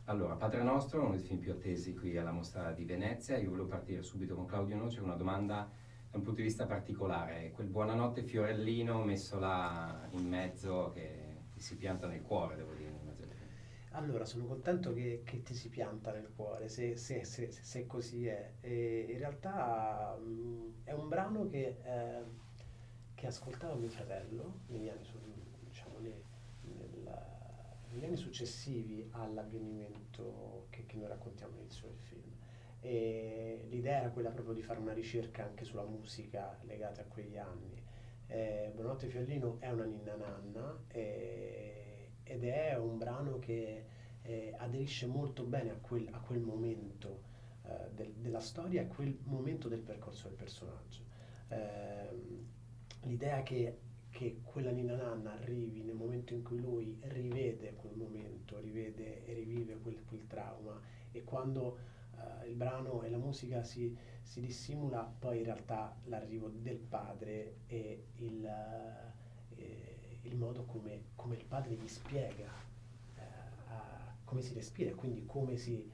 Allora, Padre Nostro è uno dei film più attesi qui alla Mostra di Venezia. Io volevo partire subito con Claudio Noce con una domanda da un punto di vista particolare. Quel Buonanotte Fiorellino messo là in mezzo che ti si pianta nel cuore, devo dire, in mezzo al film. Allora, sono contento che ti si pianta nel cuore, se così è. E in realtà è un brano che ascoltava mio fratello negli anni, diciamo, negli anni successivi all'avvenimento che noi raccontiamo all'inizio del film. E l'idea era quella proprio di fare una ricerca anche sulla musica legata a quegli anni. Buonanotte Fiorellino è una ninna nanna ed è un brano che aderisce molto bene a quel momento della storia e a quel momento del percorso del personaggio. L'idea che quella ninna nanna arrivi nel momento in cui lui rivede quel momento, rivede e rivive quel trauma, e quando il brano e la musica si dissimula, poi in realtà l'arrivo del padre e il modo come il padre gli spiega come si respira e quindi come si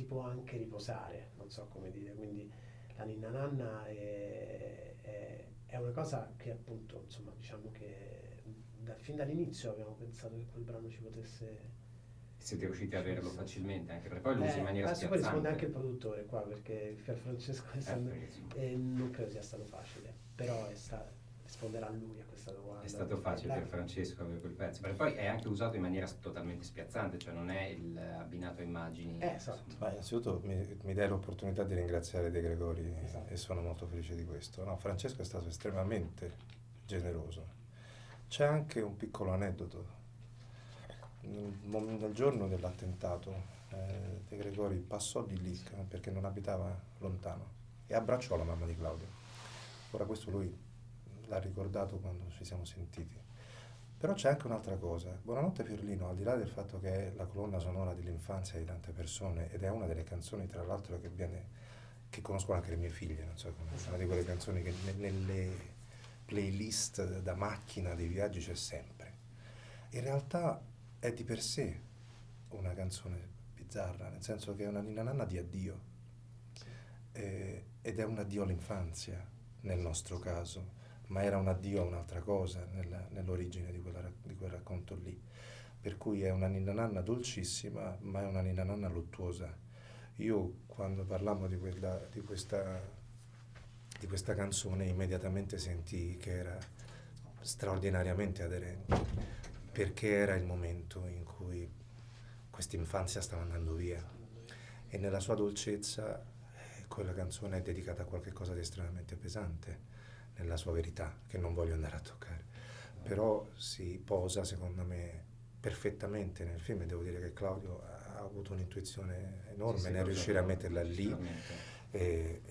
può anche riposare, non so come dire. Quindi la ninna nanna è una cosa che appunto, insomma, diciamo che fin dall'inizio abbiamo pensato che quel brano Siete riusciti a ci averlo potesse essere. facilmente, anche perché poi lo usi in maniera Adesso poi risponde anche il spiazzante. produttore qua, perché il Pier Francesco Perché insomma, non credo sia stato facile, però risponderà lui a questa è domanda, stato perché facile per Francesco avere quel pezzo, perché poi è anche usato in maniera totalmente spiazzante, cioè non è abbinato a immagini, esatto, Ma innanzitutto mi dai l'opportunità di ringraziare De Gregori e esatto. sono molto felice di questo. No, Francesco è stato estremamente generoso. C'è anche un piccolo aneddoto. Nel giorno dell'attentato, De Gregori passò di lì perché non abitava lontano e abbracciò la mamma di Claudio. Ora questo lui l'ha ricordato quando ci siamo sentiti. Però c'è anche un'altra cosa. Buonanotte Fiorellino, al di là del fatto che è la colonna sonora dell'infanzia di tante persone ed è una delle canzoni, tra l'altro, che conoscono anche le mie figlie, non so, come una di quelle canzoni che nelle playlist da macchina dei viaggi c'è sempre. In realtà è di per sé una canzone bizzarra, nel senso che è una ninna nanna di addio, ed è un addio all'infanzia nel nostro caso, ma era un addio a un'altra cosa nell'origine di quel racconto lì. Per cui è una ninna nanna dolcissima, ma è una ninna nanna luttuosa. Io quando parlammo di questa canzone immediatamente sentii che era straordinariamente aderente, perché era il momento in cui questa infanzia stava andando via e nella sua dolcezza quella canzone è dedicata a qualcosa di estremamente pesante nella sua verità, che non voglio andare a toccare, però si posa secondo me perfettamente nel film e devo dire che Claudio ha avuto un'intuizione sì, enorme sì, nel riuscire a metterla lì, sicuramente. e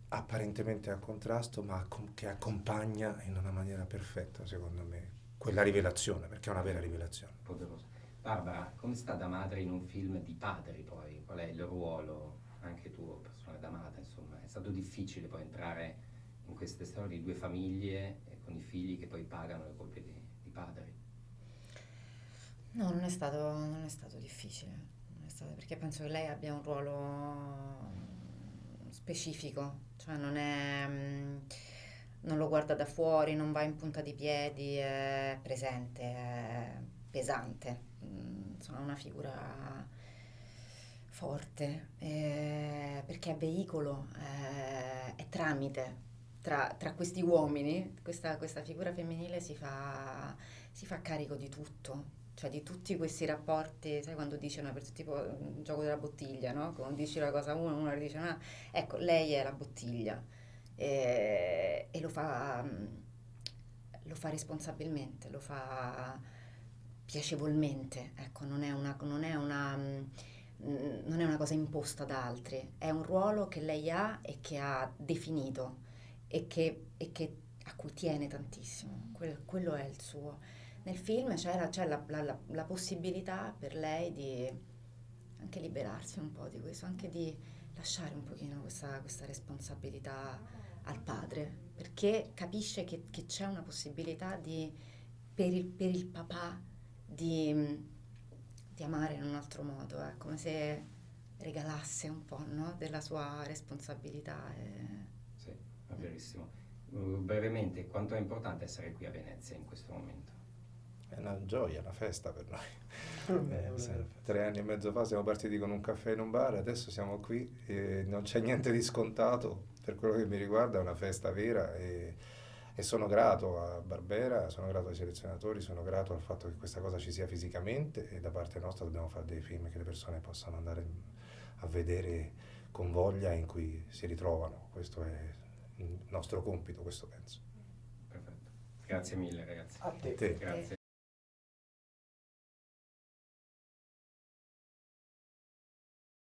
apparentemente a contrasto, ma che accompagna in una maniera perfetta, secondo me, quella rivelazione, perché è una vera rivelazione. Poderoso. Barbara, come sta da madre in un film di padri poi? Qual è il ruolo, anche tu, persona da madre, insomma? È stato difficile poi entrare in queste storie di due famiglie con i figli che poi pagano le colpe di padri. No, non è stato difficile, non è stato, perché penso che lei abbia un ruolo specifico, cioè non lo guarda da fuori, non va in punta di piedi, è presente, è pesante, insomma, è una figura forte, perché è veicolo, è tramite. Tra questi uomini, questa figura femminile si fa carico di tutto, cioè di tutti questi rapporti, sai quando dice una persona, tipo il gioco della bottiglia, no? Quando dici una cosa a uno, uno dice una... Ecco, lei è la bottiglia e lo fa responsabilmente, lo fa piacevolmente, ecco, non è una cosa imposta da altri, è un ruolo che lei ha e che ha definito a cui tiene tantissimo, quello è il suo. Nel film c'è la possibilità per lei di anche liberarsi un po' di questo, anche di lasciare un pochino questa responsabilità al padre, perché capisce che c'è una possibilità per il papà di, di amare in un altro modo, è come se regalasse un po', no? Della sua responsabilità. Sì, è verissimo. Brevemente, quanto è importante essere qui a Venezia in questo momento? È una gioia, una festa per noi. Vabbè, è una Sì, vera festa. 3 anni e mezzo fa siamo partiti con un caffè in un bar, adesso siamo qui e non c'è niente di scontato. Per quello che mi riguarda è una festa vera e sono grato a Barbera, sono grato ai selezionatori, sono grato al fatto che questa cosa ci sia fisicamente e da parte nostra dobbiamo fare dei film che le persone possano andare a vedere con voglia in cui si ritrovano. Questo è il nostro compito, questo penso. Perfetto. Grazie mille ragazzi. A te. Te. Grazie.